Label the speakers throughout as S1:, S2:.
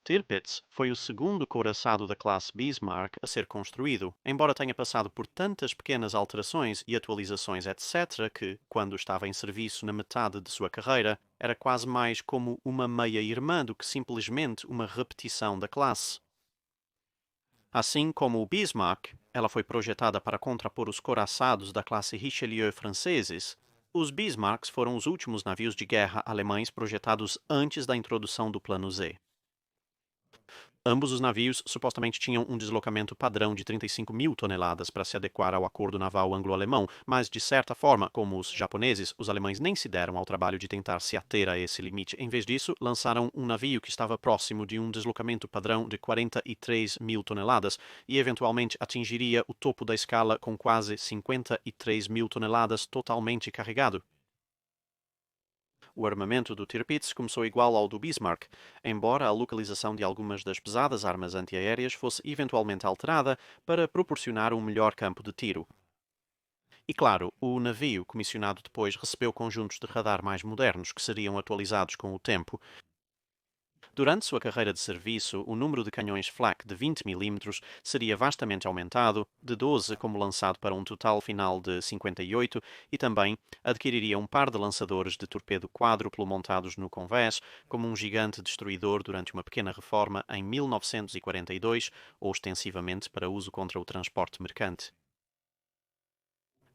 S1: Tirpitz foi o segundo couraçado da classe Bismarck a ser construído, embora tenha passado por tantas pequenas alterações e atualizações etc. que, quando estava em serviço na metade de sua carreira, era quase mais como uma meia-irmã do que simplesmente uma repetição da classe. Assim como o Bismarck, ela foi projetada para contrapor os couraçados da classe Richelieu franceses. Os Bismarcks foram os últimos navios de guerra alemães projetados antes da introdução do Plano Z. Ambos os navios supostamente tinham um deslocamento padrão de 35 mil toneladas para se adequar ao acordo naval anglo-alemão, mas, de certa forma, como os japoneses, os alemães nem se deram ao trabalho de tentar se ater a esse limite. Em vez disso, lançaram um navio que estava próximo de um deslocamento padrão de 43 mil toneladas e, eventualmente, atingiria o topo da escala com quase 53 mil toneladas totalmente carregado. O armamento do Tirpitz começou igual ao do Bismarck, embora a localização de algumas das pesadas armas antiaéreas fosse eventualmente alterada para proporcionar um melhor campo de tiro. E claro, o navio comissionado depois recebeu conjuntos de radar mais modernos que seriam atualizados com o tempo. Durante sua carreira de serviço, o número de canhões flak de 20 mm seria vastamente aumentado, de 12 como lançado para um total final de 58, e também adquiriria um par de lançadores de torpedo quádruplo montados no convés, como um gigante destruidor durante uma pequena reforma em 1942, ostensivamente para uso contra o transporte mercante.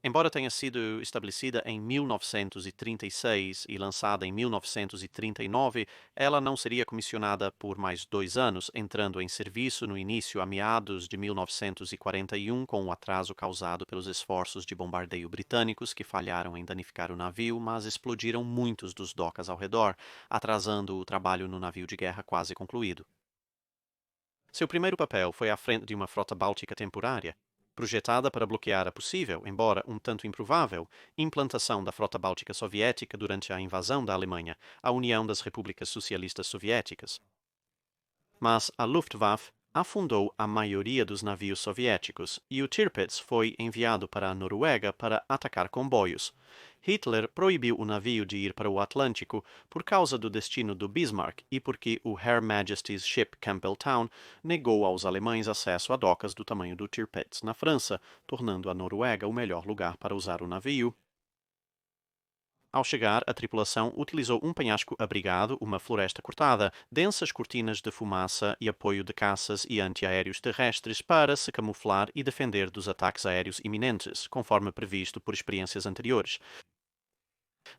S1: Embora tenha sido estabelecida em 1936 e lançada em 1939, ela não seria comissionada por mais 2 anos, entrando em serviço no início a meados de 1941, com o atraso causado pelos esforços de bombardeio britânicos que falharam em danificar o navio, mas explodiram muitos dos docas ao redor, atrasando o trabalho no navio de guerra quase concluído. Seu primeiro papel foi à frente de uma frota báltica temporária, projetada para bloquear a possível, embora um tanto improvável, implantação da frota báltica soviética durante a invasão da Alemanha, a União das Repúblicas Socialistas Soviéticas. Mas a Luftwaffe afundou a maioria dos navios soviéticos e o Tirpitz foi enviado para a Noruega para atacar comboios. Hitler proibiu o navio de ir para o Atlântico por causa do destino do Bismarck e porque o Her Majesty's Ship Campbelltown negou aos alemães acesso a docas do tamanho do Tirpitz na França, tornando a Noruega o melhor lugar para usar o navio. Ao chegar, a tripulação utilizou um penhasco abrigado, uma floresta cortada, densas cortinas de fumaça e apoio de caças e antiaéreos terrestres para se camuflar e defender dos ataques aéreos iminentes, conforme previsto por experiências anteriores.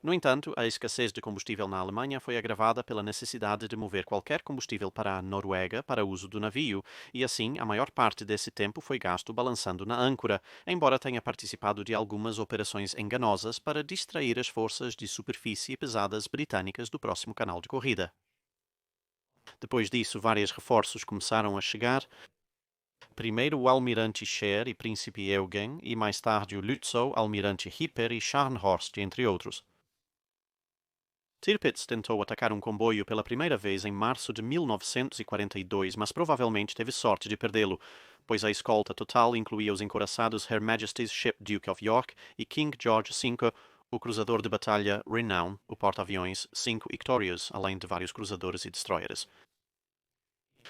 S1: No entanto, a escassez de combustível na Alemanha foi agravada pela necessidade de mover qualquer combustível para a Noruega para uso do navio, e assim a maior parte desse tempo foi gasto balançando na âncora, embora tenha participado de algumas operações enganosas para distrair as forças de superfície pesadas britânicas do próximo canal de corrida. Depois disso, vários reforços começaram a chegar. Primeiro o almirante Scheer e príncipe Eugen, e mais tarde o Lützow, almirante Hipper e Scharnhorst, entre outros. Tirpitz tentou atacar um comboio pela primeira vez em março de 1942, mas provavelmente teve sorte de perdê-lo, pois a escolta total incluía os encouraçados Her Majesty's Ship Duke of York e King George V, o cruzador de batalha Renown, o porta-aviões 5 Victorious, além de vários cruzadores e destroyers.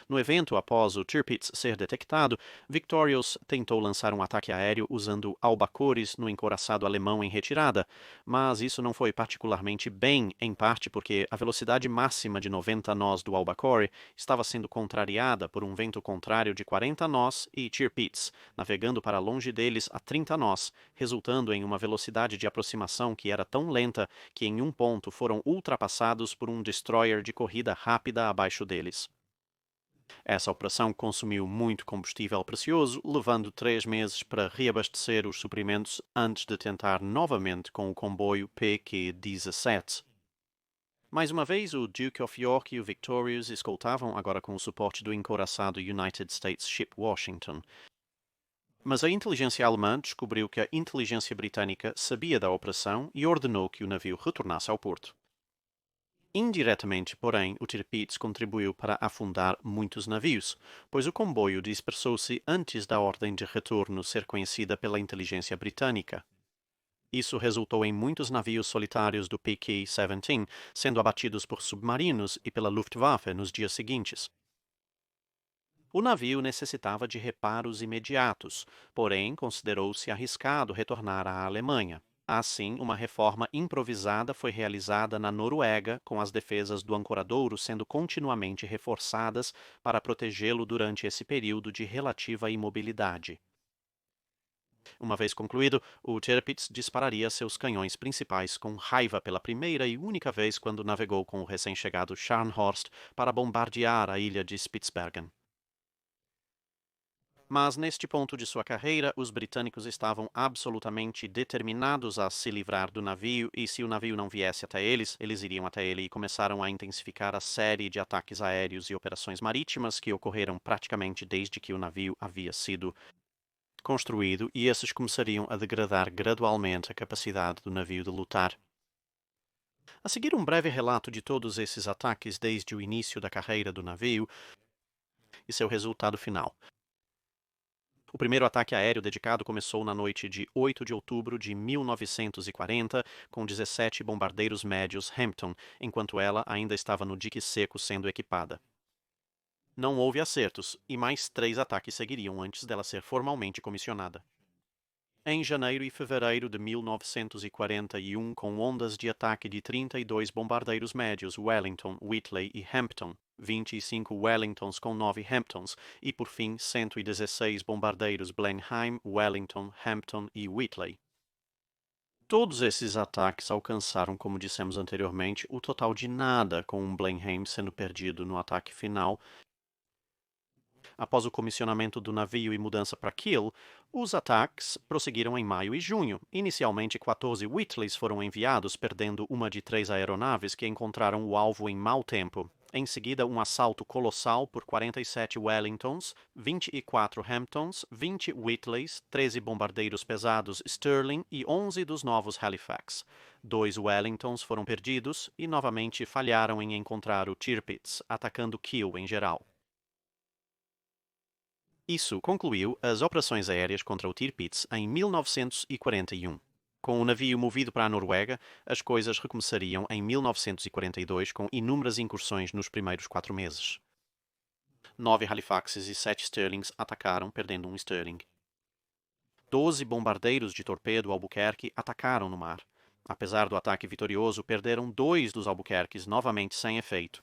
S1: No evento, após o Tirpitz ser detectado, Victorious tentou lançar um ataque aéreo usando albacores no encouraçado alemão em retirada, mas isso não foi particularmente bem, em parte porque a velocidade máxima de 90 nós do albacore estava sendo contrariada por um vento contrário de 40 nós e Tirpitz, navegando para longe deles a 30 nós, resultando em uma velocidade de aproximação que era tão lenta que em um ponto foram ultrapassados por um destroyer de corrida rápida abaixo deles. Essa operação consumiu muito combustível precioso, levando 3 meses para reabastecer os suprimentos antes de tentar novamente com o comboio PQ-17. Mais uma vez, o Duke of York e o Victorious escoltavam, agora com o suporte do encouraçado United States Ship Washington. Mas a inteligência alemã descobriu que a inteligência britânica sabia da operação e ordenou que o navio retornasse ao porto. Indiretamente, porém, o Tirpitz contribuiu para afundar muitos navios, pois o comboio dispersou-se antes da ordem de retorno ser conhecida pela inteligência britânica. Isso resultou em muitos navios solitários do PK-17 sendo abatidos por submarinos e pela Luftwaffe nos dias seguintes. O navio necessitava de reparos imediatos, porém considerou-se arriscado retornar à Alemanha. Assim, uma reforma improvisada foi realizada na Noruega, com as defesas do ancoradouro sendo continuamente reforçadas para protegê-lo durante esse período de relativa imobilidade. Uma vez concluído, o Tirpitz dispararia seus canhões principais com raiva pela primeira e única vez quando navegou com o recém-chegado Scharnhorst para bombardear a ilha de Spitsbergen. Mas neste ponto de sua carreira, os britânicos estavam absolutamente determinados a se livrar do navio, e se o navio não viesse até eles, eles iriam até ele, e começaram a intensificar a série de ataques aéreos e operações marítimas que ocorreram praticamente desde que o navio havia sido construído, e esses começariam a degradar gradualmente a capacidade do navio de lutar. A seguir um breve relato de todos esses ataques desde o início da carreira do navio e seu resultado final. O primeiro ataque aéreo dedicado começou na noite de 8 de outubro de 1940, com 17 bombardeiros médios Hampton, enquanto ela ainda estava no dique seco sendo equipada. Não houve acertos, e mais 3 ataques seguiriam antes dela ser formalmente comissionada. Em janeiro e fevereiro de 1941, com ondas de ataque de 32 bombardeiros médios Wellington, Whitley e Hampton, 25 Wellingtons com 9 Hamptons e, por fim, 116 bombardeiros Blenheim, Wellington, Hampton e Whitley. Todos esses ataques alcançaram, como dissemos anteriormente, o total de nada, com um Blenheim sendo perdido no ataque final. Após o comissionamento do navio e mudança para Kiel, os ataques prosseguiram em maio e junho. Inicialmente, 14 Whitleys foram enviados, perdendo uma de 3 aeronaves que encontraram o alvo em mau tempo. Em seguida, um assalto colossal por 47 Wellingtons, 24 Hamptons, 20 Whitleys, 13 bombardeiros pesados Stirling e 11 dos novos Halifax. 2 Wellingtons foram perdidos e novamente falharam em encontrar o Tirpitz, atacando Kiel em geral. Isso concluiu as operações aéreas contra o Tirpitz em 1941. Com o navio movido para a Noruega, as coisas recomeçariam em 1942 com inúmeras incursões nos primeiros 4 meses. 9 Halifaxes e 7 Stirlings atacaram, perdendo um Stirling. 12 bombardeiros de torpedo Albuquerque atacaram no mar. Apesar do ataque vitorioso, perderam 2 dos Albuquerques novamente sem efeito.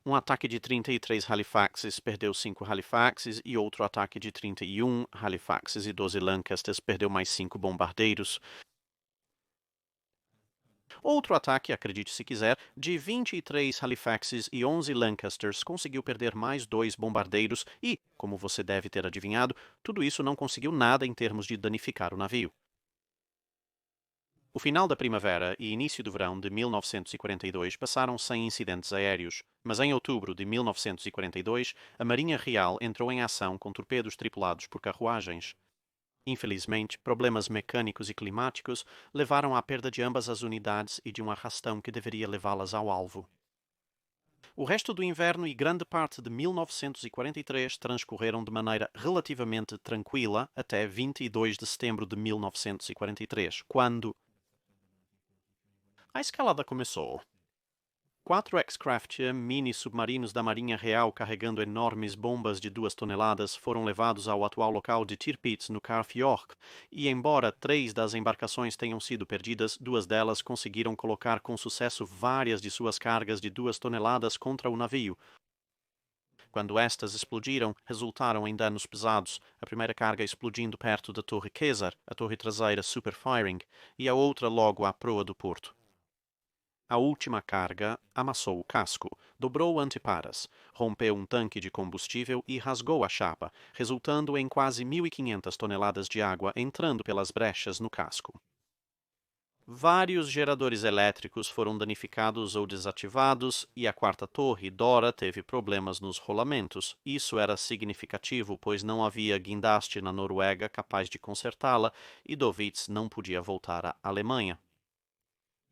S1: Um ataque de 33 Halifaxes perdeu 5 Halifaxes e outro ataque de 31 Halifaxes e 12 Lancasters perdeu mais 5 bombardeiros. Outro ataque, acredite se quiser, de 23 Halifaxes e 11 Lancasters conseguiu perder mais 2 bombardeiros e, como você deve ter adivinhado, tudo isso não conseguiu nada em termos de danificar o navio. O final da primavera e início do verão de 1942 passaram sem incidentes aéreos, mas em outubro de 1942 a Marinha Real entrou em ação com torpedos tripulados por carruagens. Infelizmente, problemas mecânicos e climáticos levaram à perda de ambas as unidades e de um arrastão que deveria levá-las ao alvo. O resto do inverno e grande parte de 1943 transcorreram de maneira relativamente tranquila até 22 de setembro de 1943, quando a escalada começou. 4 X-Craft mini-submarinos da Marinha Real carregando enormes bombas de 2 toneladas foram levados ao atual local de Tirpitz, no Carf York, e embora 3 das embarcações tenham sido perdidas, 2 delas conseguiram colocar com sucesso várias de suas cargas de 2 toneladas contra o navio. Quando estas explodiram, resultaram em danos pesados, a primeira carga explodindo perto da Torre Caesar, a torre traseira Superfiring, e a outra logo à proa do porto. A última carga amassou o casco, dobrou anteparas, rompeu um tanque de combustível e rasgou a chapa, resultando em quase 1.500 toneladas de água entrando pelas brechas no casco. Vários geradores elétricos foram danificados ou desativados e a quarta torre, Dora, teve problemas nos rolamentos. Isso era significativo, pois não havia guindaste na Noruega capaz de consertá-la e Dovitz não podia voltar à Alemanha.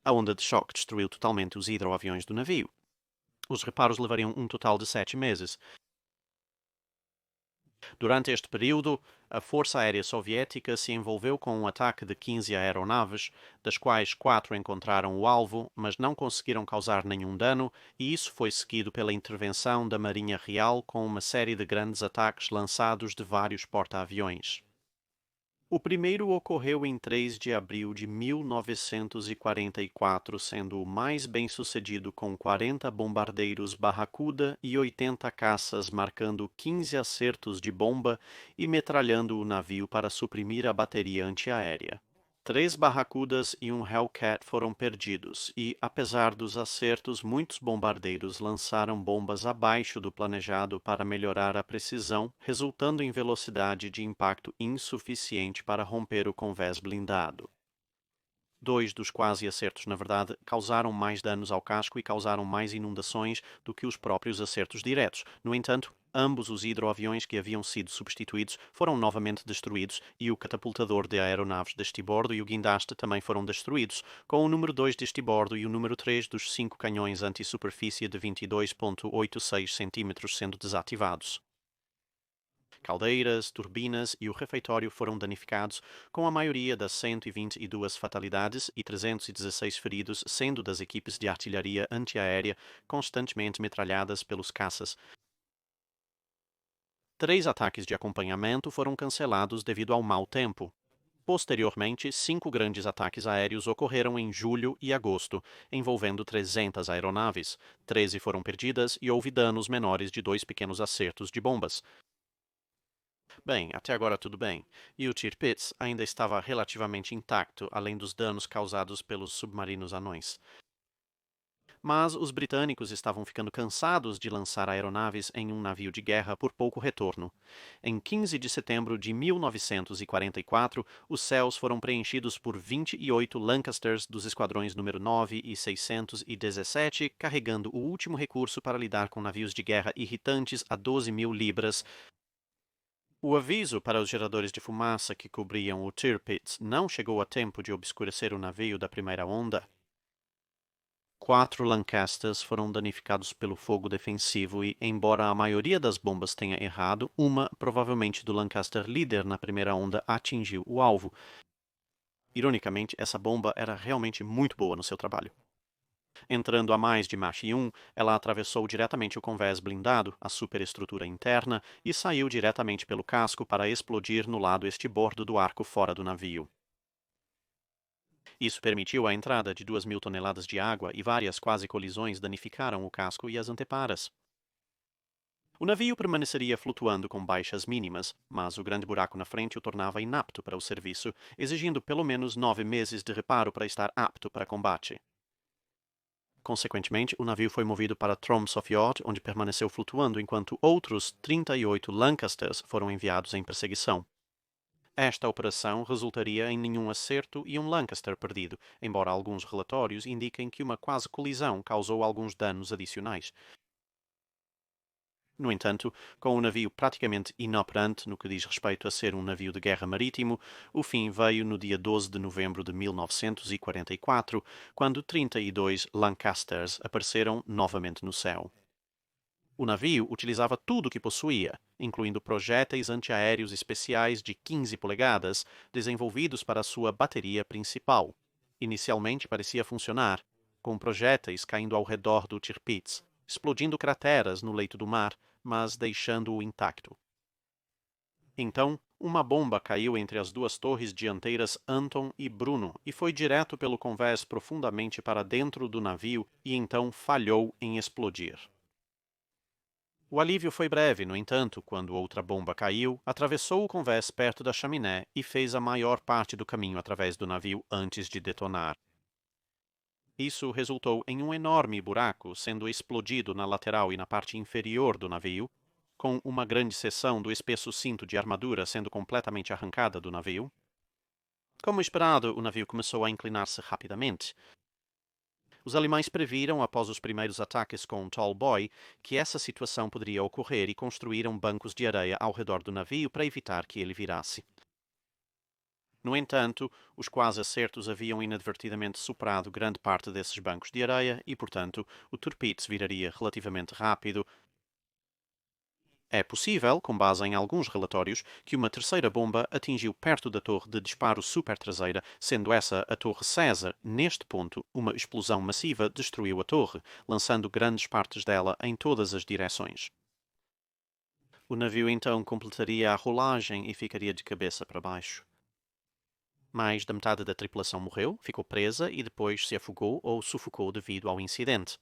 S1: A onda de choque destruiu totalmente os hidroaviões do navio. Os reparos levariam um total de 7 meses. Durante este período, a Força Aérea Soviética se envolveu com um ataque de 15 aeronaves, das quais 4 encontraram o alvo, mas não conseguiram causar nenhum dano, e isso foi seguido pela intervenção da Marinha Real com uma série de grandes ataques lançados de vários porta-aviões. O primeiro ocorreu em 3 de abril de 1944, sendo o mais bem-sucedido com 40 bombardeiros Barracuda e 80 caças, marcando 15 acertos de bomba e metralhando o navio para suprimir a bateria antiaérea. 3 Barracudas e um Hellcat foram perdidos e, apesar dos acertos, muitos bombardeiros lançaram bombas abaixo do planejado para melhorar a precisão, resultando em velocidade de impacto insuficiente para romper o convés blindado. 2 dos quase acertos, na verdade, causaram mais danos ao casco e causaram mais inundações do que os próprios acertos diretos. No entanto, ambos os hidroaviões que haviam sido substituídos foram novamente destruídos e o catapultador de aeronaves de estibordo e o guindaste também foram destruídos, com o número 2 de estibordo e o número 3 dos 5 canhões anti-superfície de 22,86 cm sendo desativados. Caldeiras, turbinas e o refeitório foram danificados, com a maioria das 122 fatalidades e 316 feridos sendo das equipes de artilharia antiaérea constantemente metralhadas pelos caças. 3 ataques de acompanhamento foram cancelados devido ao mau tempo. Posteriormente, 5 grandes ataques aéreos ocorreram em julho e agosto, envolvendo 300 aeronaves. 13 foram perdidas e houve danos menores de 2 pequenos acertos de bombas. Bem, até agora tudo bem. E o Tirpitz ainda estava relativamente intacto, além dos danos causados pelos submarinos anões. Mas os britânicos estavam ficando cansados de lançar aeronaves em um navio de guerra por pouco retorno. Em 15 de setembro de 1944, os céus foram preenchidos por 28 Lancasters dos esquadrões número 9 e 617, carregando o último recurso para lidar com navios de guerra irritantes a 12.000 libras. O aviso para os geradores de fumaça que cobriam o Tirpitz não chegou a tempo de obscurecer o navio da primeira onda. 4 Lancasters foram danificados pelo fogo defensivo e, embora a maioria das bombas tenha errado, uma, provavelmente do Lancaster líder na primeira onda, atingiu o alvo. Ironicamente, essa bomba era realmente muito boa no seu trabalho. Entrando a mais de Mach 1, ela atravessou diretamente o convés blindado, a superestrutura interna, e saiu diretamente pelo casco para explodir no lado estibordo do arco fora do navio. Isso permitiu a entrada de 2.000 toneladas de água e várias quase colisões danificaram o casco e as anteparas. O navio permaneceria flutuando com baixas mínimas, mas o grande buraco na frente o tornava inapto para o serviço, exigindo pelo menos 9 meses de reparo para estar apto para combate. Consequentemente, o navio foi movido para Tromsøfjord, onde permaneceu flutuando enquanto outros 38 Lancasters foram enviados em perseguição. Esta operação resultaria em nenhum acerto e um Lancaster perdido, embora alguns relatórios indiquem que uma quase colisão causou alguns danos adicionais. No entanto, com o navio praticamente inoperante no que diz respeito a ser um navio de guerra marítimo, o fim veio no dia 12 de novembro de 1944, quando 32 Lancasters apareceram novamente no céu. O navio utilizava tudo o que possuía, incluindo projéteis antiaéreos especiais de 15 polegadas, desenvolvidos para sua bateria principal. Inicialmente parecia funcionar, com projéteis caindo ao redor do Tirpitz, explodindo crateras no leito do mar, mas deixando-o intacto. Então, uma bomba caiu entre as duas torres dianteiras Anton e Bruno e foi direto pelo convés profundamente para dentro do navio e então falhou em explodir. O alívio foi breve, no entanto, quando outra bomba caiu, atravessou o convés perto da chaminé e fez a maior parte do caminho através do navio antes de detonar. Isso resultou em um enorme buraco sendo explodido na lateral e na parte inferior do navio, com uma grande seção do espesso cinto de armadura sendo completamente arrancada do navio. Como esperado, o navio começou a inclinar-se rapidamente. Os alemães previram, após os primeiros ataques com Tall Boy, que essa situação poderia ocorrer e construíram bancos de areia ao redor do navio para evitar que ele virasse. No entanto, os quase acertos haviam inadvertidamente superado grande parte desses bancos de areia e, portanto, o Tirpitz viraria relativamente rápido É possível, com base em alguns relatórios, que uma terceira bomba atingiu perto da torre de disparo supertraseira, sendo essa a Torre César. Neste ponto, uma explosão massiva destruiu a torre, lançando grandes partes dela em todas as direções. O navio então completaria a rolagem e ficaria de cabeça para baixo. Mais da metade da tripulação morreu, ficou presa e depois se afogou ou sufocou devido ao incidente.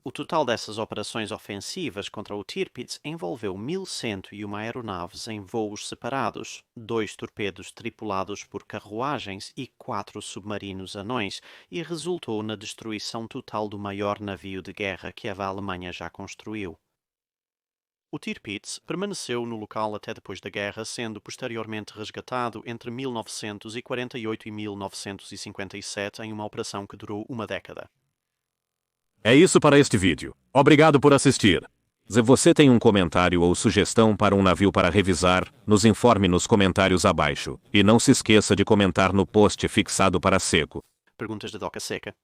S1: O total dessas operações ofensivas contra o Tirpitz envolveu 1.101 aeronaves em voos separados, 2 torpedos tripulados por carruagens e 4 submarinos anões, e resultou na destruição total do maior navio de guerra que a Alemanha já construiu. O Tirpitz permaneceu no local até depois da guerra, sendo posteriormente resgatado entre 1948 e 1957 em uma operação que durou uma década.
S2: É isso para este vídeo. Obrigado por assistir. Se você tem um comentário ou sugestão para um navio para revisar, nos informe nos comentários abaixo. E não se esqueça de comentar no post fixado para Seco.
S1: Perguntas da Doca Seca.